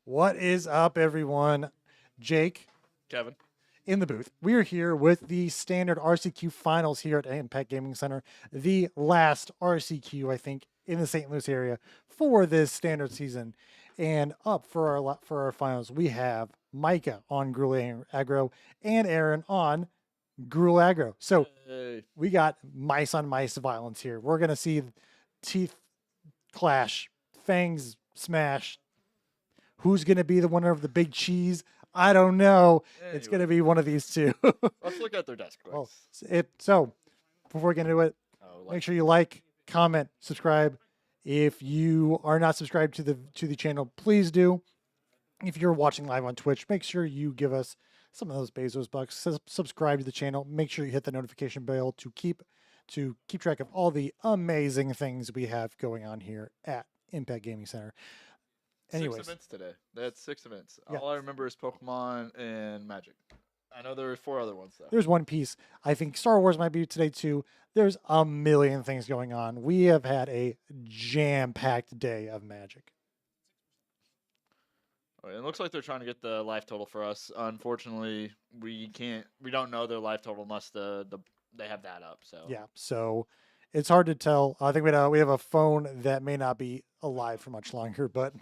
What is up, everyone? Jake Kevin. in the booth. We are here with the Standard RCQ finals here at Impact Gaming Center, the last RCQ, I think, in the St. Louis area for this standard season. And up for our finals, we have Micah on Gruul Aggro and Aaron on Gruul Aggro. So Hey. we got mice on mice violence here. We're gonna see teeth clash, fangs smash. Who's going to be the winner of the big cheese? I don't know. It's going to be one of these two. Let's look at their desk quick. Well, so before we get into it, make sure you like, comment, subscribe. If you are not subscribed to the channel, please do. If you're watching live on Twitch, make sure you give us some of those Bezos bucks. Subscribe to the channel. Make sure you hit the notification bell to keep track of all the amazing things we have going on here at Impact Gaming Center. Anyways. 6 events today. They had 6 events. Yeah. All I remember is Pokemon and Magic. I know there were 4 other ones though. There's One Piece. I think Star Wars might be today too. There's a million things going on. We have had a jam-packed day of Magic. It looks like they're trying to get the life total for us. Unfortunately, we don't know their life total unless they have that up. So yeah, so it's hard to tell. I think we have a phone that may not be alive for much longer, but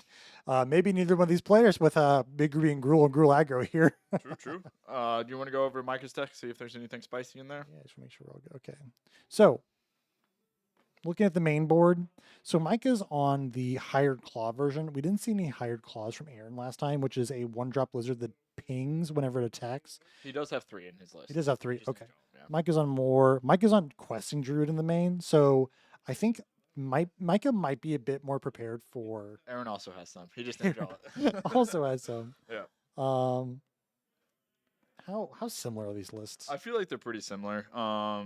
maybe neither one of these players with Big Green Gruul and Gruul Aggro here. True. Do you want to go over Micah's deck, see if there's anything spicy in there? Yeah, just make sure we're all good. Okay. So looking at the main board, so Micah's on the Hired Claw version. We didn't see any Hired Claws from Aaron last time, which is a 1-drop lizard that pings whenever it attacks. He does have 3 in his list. He does have 3. Okay. Yeah. Micah's on Questing Druid in the main, so I think Micah might be a bit more prepared for. Aaron also has some. He just didn't draw it. Also has some. Yeah. How similar are these lists? I feel like they're pretty similar. I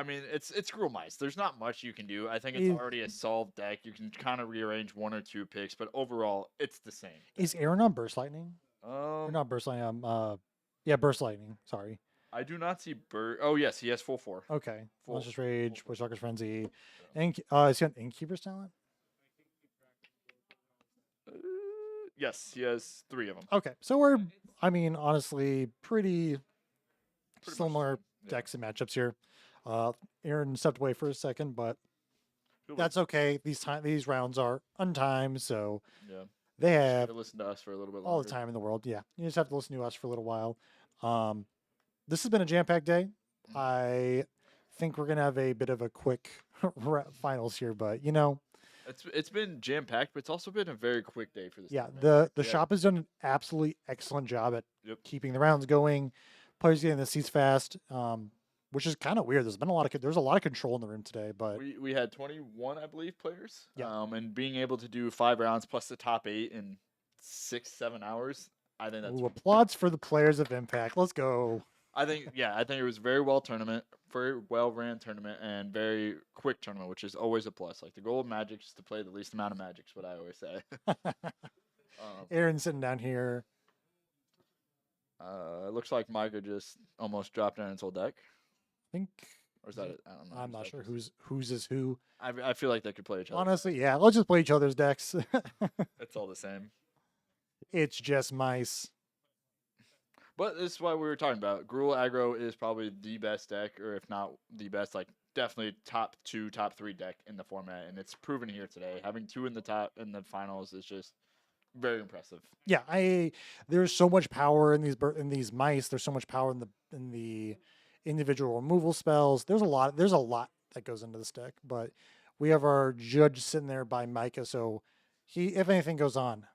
mean, it's Gruul Mice. There's not much you can do. I think it's already a solved deck. You can kind of rearrange 1 or 2 picks, but overall, it's the same. Is Aaron on Burst Lightning? Or not Burst Lightning. Yeah, Burst Lightning. Sorry. I do not see Oh, yes, he has full 4. Okay. Monstrous Rage, Bushwalker's Frenzy. Yeah. Is he on Innkeeper's Talent? Yes, he has 3 of them. Okay. So we're, honestly, pretty similar decks and matchups here. Aaron stepped away for a second, but that's okay. These rounds are untimed, so yeah, they have to listen to us for a little bit longer. All the time in the world. Yeah, you just have to listen to us for a little while. This has been a jam-packed day. I think we're gonna have a bit of a quick finals here, but it's been jam-packed, but it's also been a very quick day for this. Yeah, the shop has done an absolutely excellent job at keeping the rounds going, players getting the seats fast. Which is kind of weird. There's a lot of control in the room today, but we had 21, I believe, players. Yeah. And being able to do 5 rounds plus the top 8 in 6-7 hours, I think that's applause for the players of Impact. Let's go. I think it was very well ran tournament, and very quick tournament, which is always a plus. Like the goal of Magic is to play the least amount of Magic, is what I always say. Aaron's sitting down here. It looks like Micah just almost dropped Aaron's whole deck. I think, or is that it? I don't know. I'm not sure whose is who. I feel like they could play each other. Honestly, yeah. Let's just play each other's decks. It's all the same. It's just mice. But this is what we were talking about. Gruul Aggro is probably the best deck, or if not the best, like definitely top 2, top 3 deck in the format, and it's proven here today. Having 2 in the finals is just very impressive. Yeah, there's so much power in these mice. There's so much power in the individual removal spells. There's a lot that goes into this deck, but we have our judge sitting there by Micah, so if anything goes on,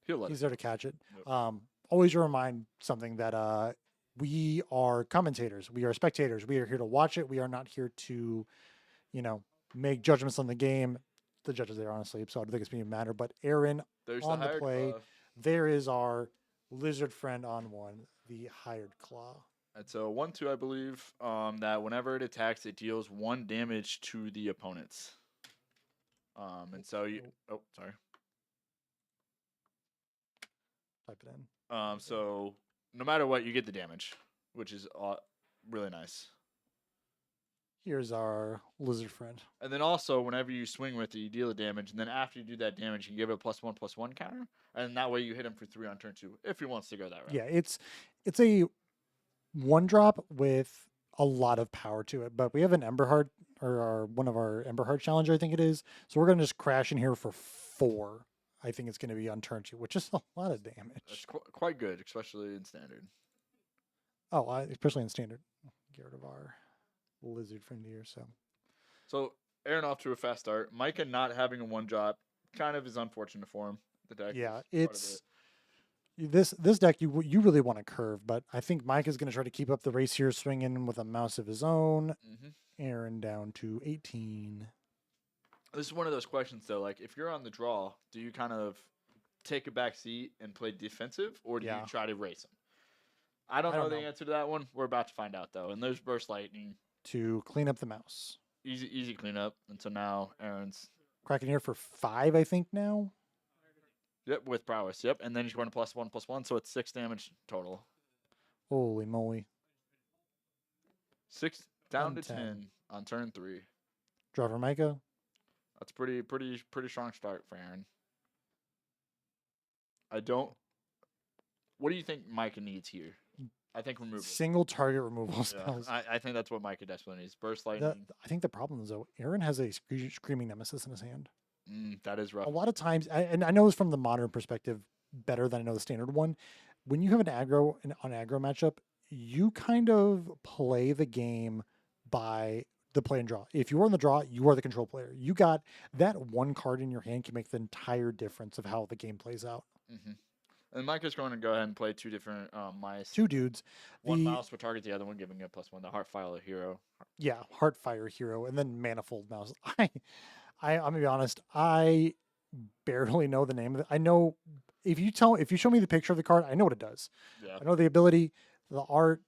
he's there to catch it. Yep. Always remind something that we are commentators, we are spectators, we are here to watch it. We are not here to, make judgments on the game. The judges there, honestly, so I don't think it's going to matter. But Aaron on the play, there is our lizard friend on one, the Hired Claw. It's a 1/2, I believe. That whenever it attacks, it deals 1 damage to the opponents. And so you. Oh, sorry. Type it in. So no matter what, you get the damage, which is really nice. Here's our lizard friend. And then also, whenever you swing with it, you deal the damage, and then after you do that damage, you can give it a +1/+1 counter, and that way you hit him for 3 on turn 2 if he wants to go that route. Yeah, it's a 1-drop with a lot of power to it, but we have an Emberheart or one of our Emberheart challenger, I think it is. So we're gonna just crash in here for 4. I think it's gonna be on turn 2, which is a lot of That's damage. quite good, especially in standard. Oh, especially in standard. Get rid of our lizard friend here. So Aaron off to a fast start. Micah not having a 1-drop kind of is unfortunate for him. The deck Yeah, is part of it. this deck you really want to curve, but I think Mike is going to try to keep up the race here, swinging with a mouse of his own. Aaron down to 18. This is one of those questions though. Like, if you're on the draw, do you kind of take a back seat and play defensive, or do you try to race him? I don't know the answer to that one. We're about to find out though. And there's burst lightning to clean up the mouse. Easy cleanup. And so now Aaron's cracking here for 5, I think now. Yep, with prowess. Yep, and then he's going to +1/+1, so it's 6 damage total. Holy moly! 6 down to 10 on turn 3. Draw for Micah. That's pretty strong start for Aaron. I don't. What do you think Micah needs here? I think removal. Single target removal spells. I think that's what Micah desperately needs. Burst lightning. I think the problem is though, Aaron has a screaming nemesis in his hand. That is rough. A lot of times, and I know this from the modern perspective better than I know the standard one. When you have an aggro matchup, you kind of play the game by the play and draw. If you're on the draw, you are the control player. You got that one card in your hand can make the entire difference of how the game plays out. And Micah's going to go ahead and play 2 different mice. 2 dudes. One mouse will target the other one, giving it +1. The Heartfire hero. Yeah, Heartfire hero, and then Manifold mouse. I'm gonna be honest. I barely know the name of it. I know if you show me the picture of the card, I know what it does. Yeah. I know the ability, the art.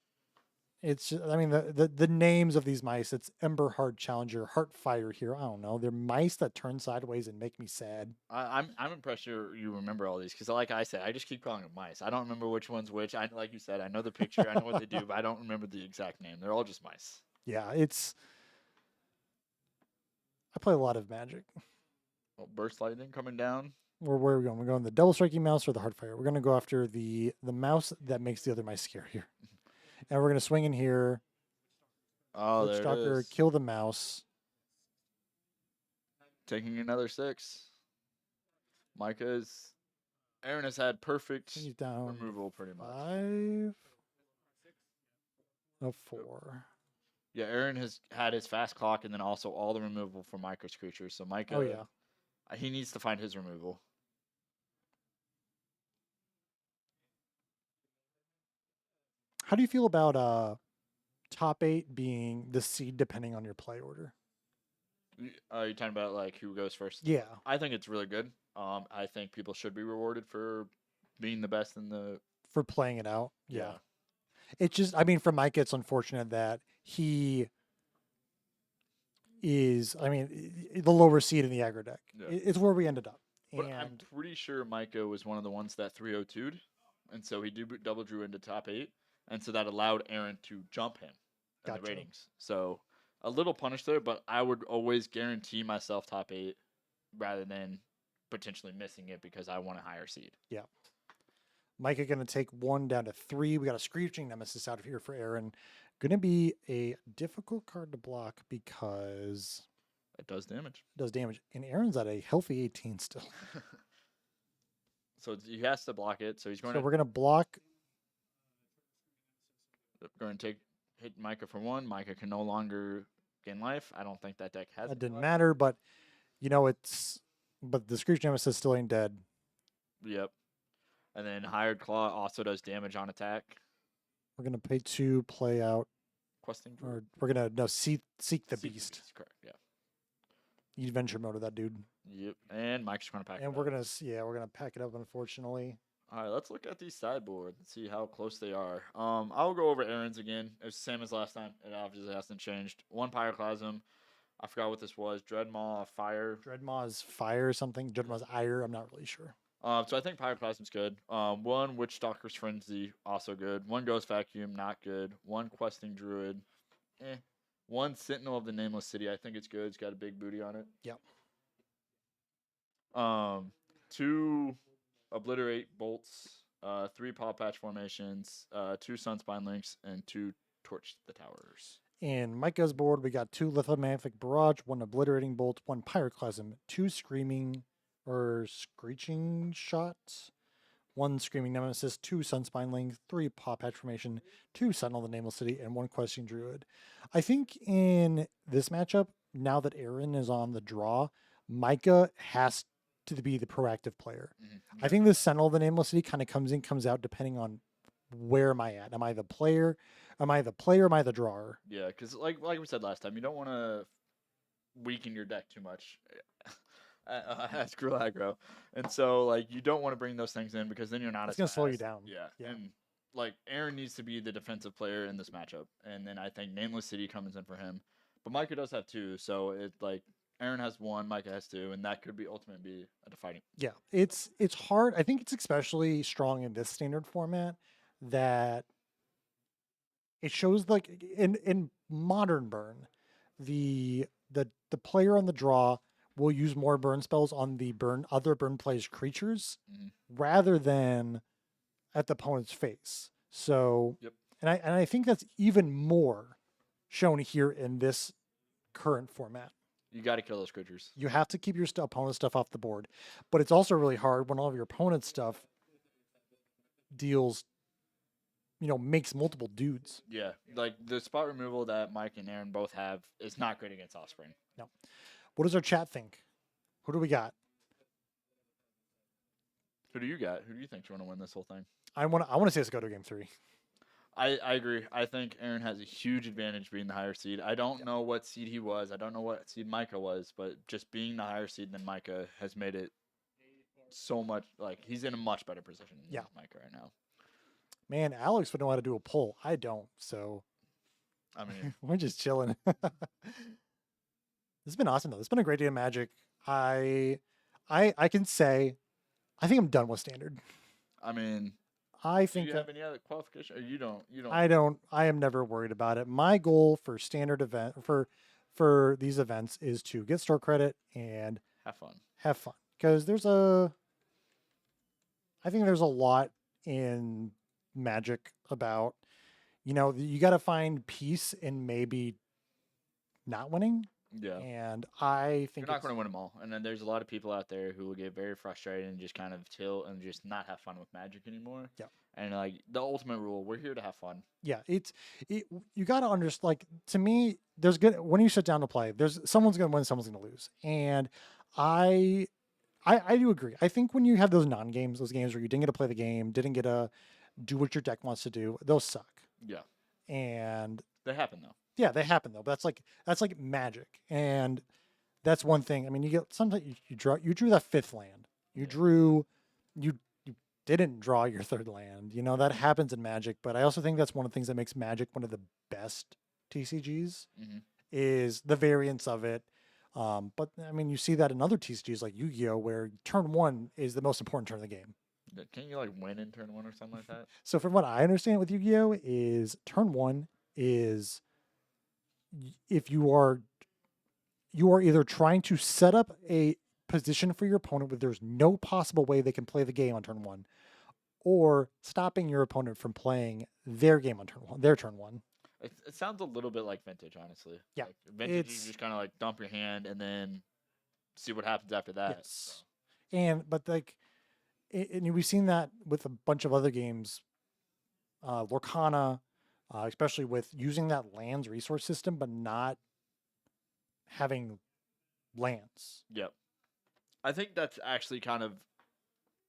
It's just, I mean the names of these mice. It's Emberheart Challenger, Heartfire Hero. I don't know. They're mice that turn sideways and make me sad. I'm impressed you remember all these because, like I said, I just keep calling them mice. I don't remember which one's which. Like you said, I know the picture, I know what they do, but I don't remember the exact name. They're all just mice. Yeah, I play a lot of Magic. Well, burst lightning coming down. Where are we going? We're going the double striking mouse or the Heartfire. We're going to go after the mouse that makes the other mice scarier. And we're going to swing in here. Oh, there it is. Kill the mouse. Taking another 6. Aaron has had perfect removal pretty much. 5 of 4. Yeah, Aaron has had his fast clock and then also all the removal for Micah's creatures. So Micah, he needs to find his removal. How do you feel about top 8 being the seed depending on your play order? Are you talking about like who goes first? Yeah. I think it's really good. I think people should be rewarded for being the best for playing it out. Yeah. It's just, I mean, for Micah, it's unfortunate that he is, I mean, the lower seed in the aggro deck. Yeah. It's where we ended up. But I'm pretty sure Micah was one of the ones that 302'd, and so he double drew into top 8, and so that allowed Aaron to jump him in the ratings. So a little punish there, but I would always guarantee myself top 8 rather than potentially missing it because I want a higher seed. Yeah. Micah going to take 1 down to 3. We got a Screeching Nemesis out of here for Aaron. Going to be a difficult card to block because it does damage. And Aaron's at a healthy 18 still. So he has to block it. So we're going to block. Going to hit Micah for 1. Micah can no longer gain life. I don't think that deck has. That didn't matter, but but the Screeching Nemesis still ain't dead. Yep. And then Hired Claw also does damage on attack. We're going to pay 2, play out. Questing? Or we're going to seek the beast. Correct, yeah. You adventure mode of that dude. Yep. And Mike's going to pack it up. And we're going to pack it up, unfortunately. All right, let's look at these sideboard and see how close they are. I'll go over Aaron's again. It's the same as last time. It obviously hasn't changed. 1 Pyroclasm. I forgot what this was. Dreadmaw, Fire. Dreadmaw's Fire or something. Dreadmaw's Ire. I'm not really sure. So I think Pyroclasm's good. 1 Witchstalker's Frenzy, also good. 1 Ghost Vacuum, not good. 1 Questing Druid, 1 Sentinel of the Nameless City. I think it's good. It's got a big booty on it. Yep. 2 Obliterate Bolts, 3 Paw Patch Formations, 2 Sunspine Links, and 2 Torch the Towers. In Micah's board, we got 2 Lithomanthic Barrage, 1 Obliterating Bolt, 1 Pyroclasm, 2 Screaming or Screeching Shots, 1 Screaming Nemesis, 2 Sunspine Link, 3 Paw Patch Formation, 2 Sentinel of the Nameless City, and 1 Questing Druid. I think in this matchup, now that Aaron is on the draw, Micah has to be the proactive player. I think the Sentinel of the Nameless City kind of comes out depending on where am I at. Am I the player? Am I the player? Am I the drawer? Yeah, because like we said last time, you don't want to weaken your deck too much as Gruul Aggro. And so, like, you don't want to bring those things in because then you're not It's as going to slow you fast. down. Yeah. And, like, Aaron needs to be the defensive player in this matchup. And then I think Nameless City comes in for him. But Micah does have 2, so it's like Aaron has 1, Micah has 2, and that could be ultimately be a defining. Yeah, it's hard. I think it's especially strong in this standard format that it shows like in modern burn, the player on the draw will use more burn spells on the other burn players' creatures rather than at the opponent's face. So, Yep. and I think that's even more shown here in this current format. You got to kill those creatures. You have to keep your opponent's stuff off the board, but it's also really hard when all of your opponent's stuff deals, makes multiple dudes. Yeah, like the spot removal that Mike and Aaron both have is not great against Offspring. No. What does our chat think? Who do we got? Who do you got? Who do you think's going to win this whole thing? I want to say let's go to game 3. I agree. I think Aaron has a huge advantage being the higher seed. I don't know what seed he was. I don't know what seed Micah was, but just being the higher seed than Micah has made it so much, like, he's in a much better position than Micah right now. Man, Alex would know how to do a poll. I don't, so I mean, we're just chilling. This has been awesome though. It's been a great day of Magic. I can say I think I'm done with Standard. I mean, I think do you have any other qualification? Or you don't. I am never worried about it. My goal for standard event for these events is to get store credit and have fun. Because I think there's a lot in Magic about, you got to find peace in maybe not winning. Yeah. And I think you're not going to win them all. And then there's a lot of people out there who will get very frustrated and just kind of chill and just not have fun with Magic anymore. Yeah. And like the ultimate rule, we're here to have fun. Yeah. You got to understand, like, to me, there's good, when you sit down to play, someone's going to win, someone's going to lose. And I do agree. I think when you have those non-games, those games where you didn't get to play the game, didn't get to do what your deck wants to do, those suck. Yeah. And they happen though. Yeah, they happen though. But that's like Magic, and that's one thing. I mean, you get sometimes you drew that 5th land. You didn't draw your 3rd land. That happens in Magic. But I also think that's one of the things that makes Magic one of the best TCGs is the variance of it. But I mean, you see that in other TCGs like Yu-Gi-Oh, where turn 1 is the most important turn of the game. Can't you like win in turn 1 or something like that? So from what I understand with Yu-Gi-Oh is turn 1 is if you are either trying to set up a position for your opponent where there's no possible way they can play the game on turn 1, or stopping your opponent from playing their game on turn 1. It sounds a little bit like Vintage, honestly. Yeah, like Vintage, you just kind of like dump your hand and then see what happens after that. Yes. So. But like, and we've seen that with a bunch of other games, Lorcana, especially with using that lands resource system, but not having lands. Yep. I think that's actually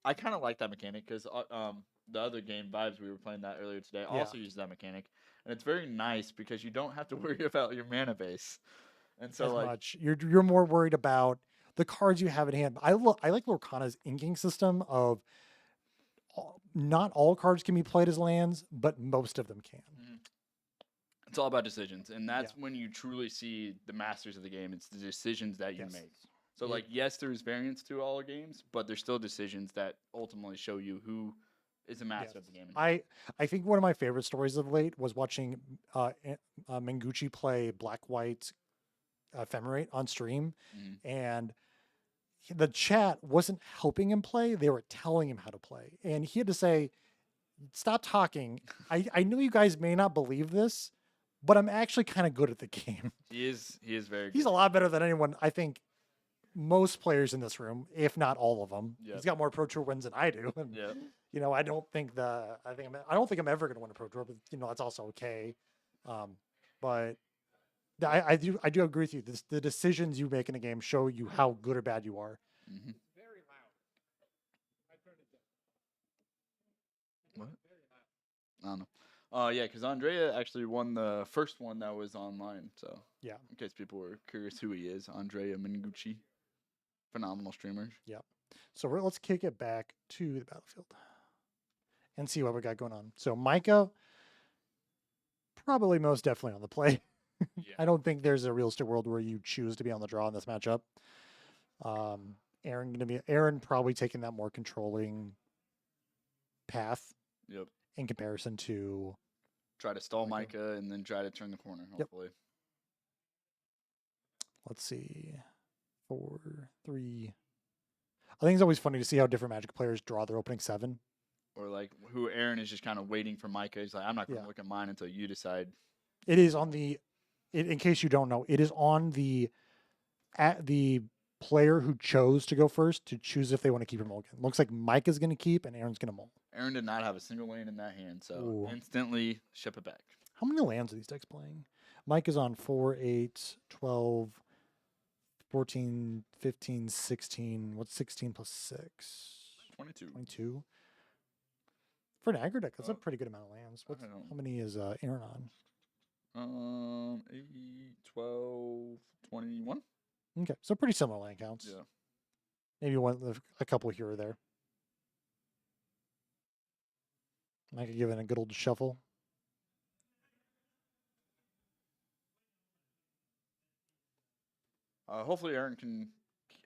I kind of like that mechanic because the other game, Vibes, we were playing that earlier today, also uses that mechanic. And it's very nice because you don't have to worry about your mana base. And so much. You're more worried about the cards you have in hand. I like Lorcana's inking system of not all cards can be played as lands, but most of them can. It's all about decisions, and that's when you truly see the masters of the game. It's the decisions that you make. So, yes, there's variance to all games, but there's still decisions that ultimately show you who is a master Yes. of the game. I think one of my favorite stories of late was watching Mengucci play Black White Ephemerate on stream, Mhm. and the chat wasn't helping him play; they were telling him how to play, and he had to say, "Stop talking. I know you guys may not believe this, but I'm actually kind of good at the game." He is very He's good. a lot better than anyone. I think most players in this room, if not all of them. Yep. He's got more Pro Tour wins than I do. And, Yeah. I don't think I don't think I'm ever going to win a Pro Tour, but that's also okay. But I do agree with you. The decisions you make in a game show you how good or bad you are. Mm-hmm. What? I don't know. Yeah, because Andrea actually won the first one that was online. So Yeah. in case people were curious who he is, Andrea Mengucci, phenomenal streamer. Yeah. So let's kick it back to the battlefield and see what we got going on. So Micah, probably most definitely on the play. Yeah. I don't think there's a realistic world where you choose to be on the draw in this matchup. Aaron probably taking that more controlling path Yep. in comparison to Try to stall Micah. Micah and then try to turn the corner. Hopefully. Let's see, 4, 3. I think it's always funny to see how different Magic players draw their opening 7. Or like who Aaron is just kind of waiting for Micah. He's like, I'm not going to Yeah. look at mine until you decide. It is on the, in case you don't know, it is on the player who chose to go first to choose if they want to keep or mulligan. Looks like Micah's going to keep and Aaron's going to mull. Aaron did not have a single lane in that hand, so Ooh. instantly ship it back. How many lands are these decks playing? Mike is on 4, 8, 12, 14, 15, 16. What's 16 plus 6? 22. 22. For an aggro deck, that's a Oh. pretty good amount of lands. I don't know. How many is Aaron on? 8, 12, 21. Okay, so pretty similar land counts. Yeah. Maybe a couple here or there. Mike could give it a good old shuffle. Hopefully Aaron can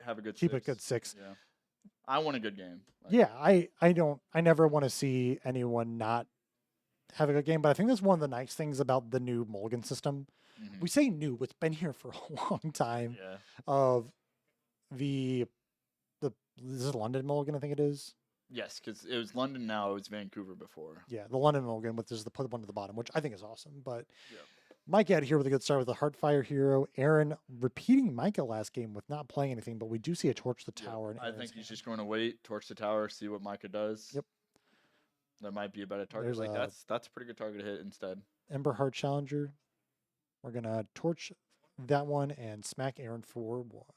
have a good Keep 6. a good 6. Yeah. I want a good game. Like, Yeah, I never want to see anyone not have a good game, but I think that's one of the nice things about the new mulligan system. mhm. We say new, it's been here for a long time. Yeah. Of the this is London mulligan, I think it is. Yes, because it was London now. It was Vancouver before. Yeah, the London mulligan, which is the put one to the bottom, which I think is awesome. But Yeah. Mike out here with a good start with a Heartfire hero. Aaron repeating Micah last game with not playing anything, but we do see a torch the Yeah. tower. In I Aaron's think he's hand. just going to wait, torch the tower, see what Micah does. Yep. There might be a better target. There's Like a- that's a pretty good target to hit instead. Ember Heart Challenger. We're gonna torch that one and smack Aaron for 1.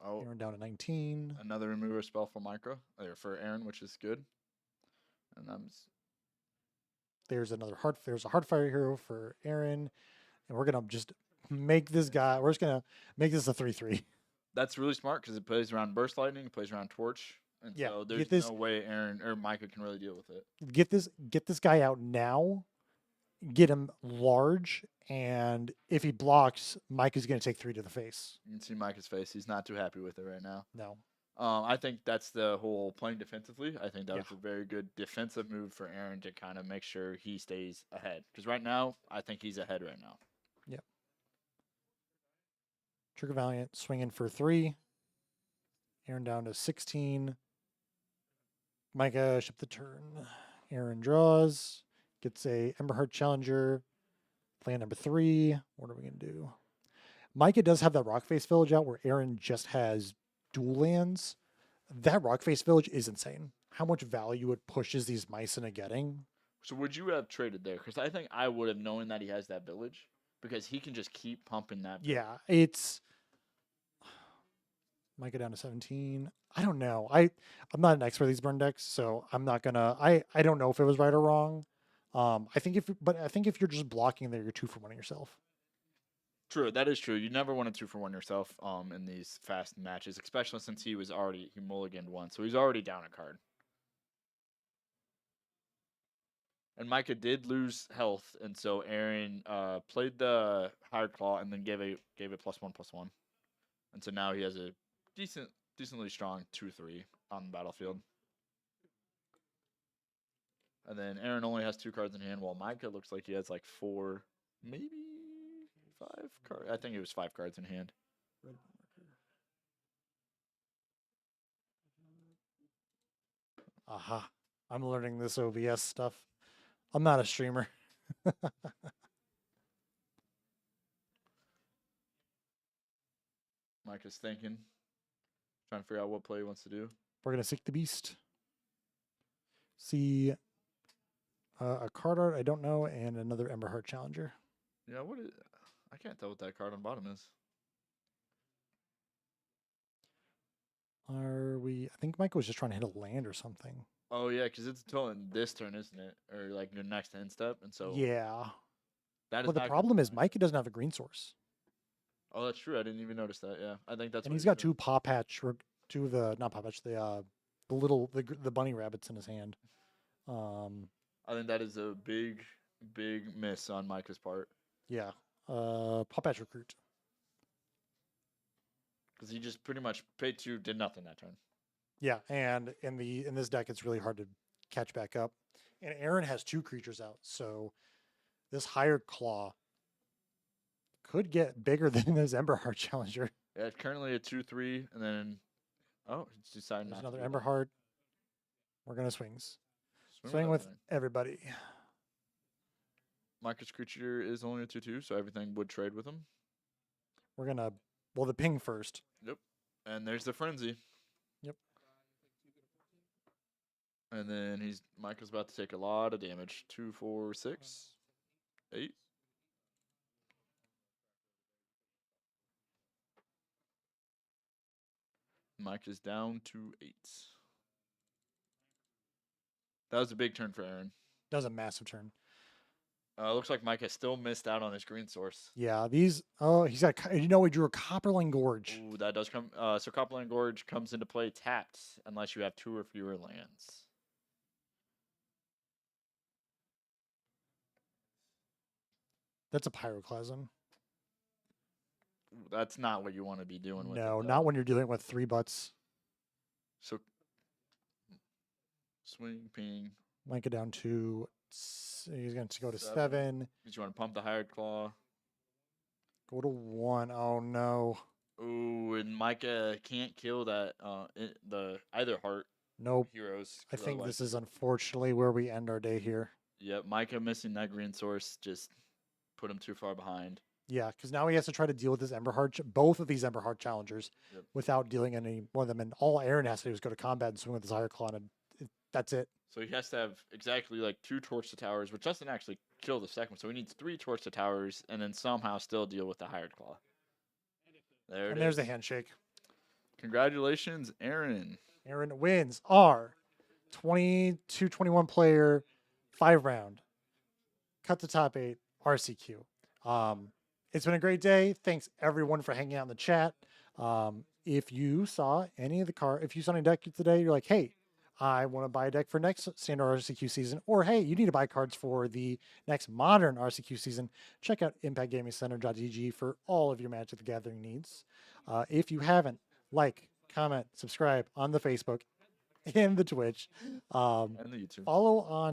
Oh, Aaron down to 19. another remover spell for Micah or for Aaron, which is good. And There's a Heartfire hero for Aaron, and we're gonna just make this guy. We're just gonna make this a 3/3. that's really smart because it plays around Burst Lightning, it plays around Torch, and Yeah, so get there's this- no way Aaron or Micah can really deal with it. Get this guy out now. Get him large, and if he blocks, Mike is gonna take 3 to the face. You can see Micah's face; he's not too happy with it right now. No. I think that's the whole playing defensively. I think that Yeah. was a very good defensive move for Aaron to kind of make sure he stays ahead. Because right now, I think he's ahead right now. Trigger Valiant swinging for 3. Aaron down to 16. Micah ship the turn. Aaron draws. Gets a Emberheart Challenger. Land number 3. What are we going to do? Micah does have that Rockface Village out where Aaron just has dual lands. That Rockface Village is insane. How much value it pushes these mice into getting. So would you have traded there? Because I think I would have known that he has that village because he can just keep pumping that. Yeah, it's Micah down to 17. I don't know. I'm not an expert of these burn decks, so I'm not gonna. I don't know if it was right or wrong. I think if you're just blocking there, you're 2 for 1 yourself. True, that is true. You never want to 2-for-1 yourself in these fast matches, especially since he mulliganed 1, so he's already down a card. And Micah did lose health, and so Aaron played the higher claw and then gave it +1/+1, and so now he has a decently strong 2/3. on the battlefield. And then Aaron only has 2 cards in hand, while Micah looks like he has like 4, maybe 5 cards. I think it was 5 cards in hand. Aha. I'm learning this OBS stuff. I'm not a streamer. Micah's thinking, trying to figure out what play he wants to do. We're going to seek the beast. See a card art I don't know, and another Emberheart Challenger. Yeah, what is? I can't tell what that card on bottom is. Are we? I think Micah was just trying to hit a land or something. Oh yeah, because it's until this turn, isn't it? Or like your next end step, and so Yeah. that is. Well, the not problem is fine. Micah doesn't have a green source. Oh, that's true. I didn't even notice that. Yeah, I think that's. And what he's he's got doing. 2 paw patch, or 2 of the not paw patch, the bunny rabbits in his hand. I think that is a big miss on Micah's part Yeah. Paw patch recruit. because he just pretty much paid 2, did nothing that turn. Yeah, and in this deck, it's really hard to catch back up. And Aaron has 2 creatures out, so this Hired Claw could get bigger than this Emberheart Challenger. Yeah, it's currently a 2/3, and then he's deciding There's not another to do that. Emberheart. We're gonna swings. Swing Swing with everything. everybody. Micah's creature is only a 2/2, so everything would trade with him. We're gonna the ping first. Yep. And there's the frenzy. Yep. And then Micah's about to take a lot of damage. 2, 4, 6, 8. Micah's down to 8. That was a big turn for Aaron. Does a massive turn. Looks like Micah still missed out on his green source. Yeah, these. Oh, he's got. He drew a Copperling Gorge. Ooh, that does come. So Copperland Gorge comes into play tapped unless you have 2 or fewer lands. That's a Pyroclasm. Ooh, that's not what you want to be doing with it. No, though. not when you're dealing with 3 butts. So swing, ping. Micah down to. He's going to go to 7. 7. Did you want to pump the Hired Claw? Go to 1. Oh no. Ooh, and Micah can't kill that. The either heart Nope. heroes. I 'cause think otherwise- this is unfortunately where we end our day here. Yep, Micah missing that green source just put him too far behind. Yeah, because now he has to try to deal with this both of these Emberheart Challengers, Yep. without dealing any one of them. And all Aaron has to do is go to combat and swing with his Higher Claw, and that's it. So he has to have exactly like 2 Torch to Towers, which doesn't actually kill the second one. So he needs 3 Torch to Towers and then somehow still deal with the Hired Claw. There it And there's is. the handshake. Congratulations, Aaron. Aaron wins our 22-21 player 5-round cut the top 8 RCQ. It's been a great day. Thanks everyone for hanging out in the chat. If you saw any of the if you saw any deck today, you're like, hey, I want to buy a deck for next standard RCQ season, or hey, you need to buy cards for the next modern RCQ season, check out impactgamingcenter.gg for all of your Magic the Gathering needs. If you haven't, like, comment, subscribe on the Facebook and the Twitch. And the YouTube. Follow on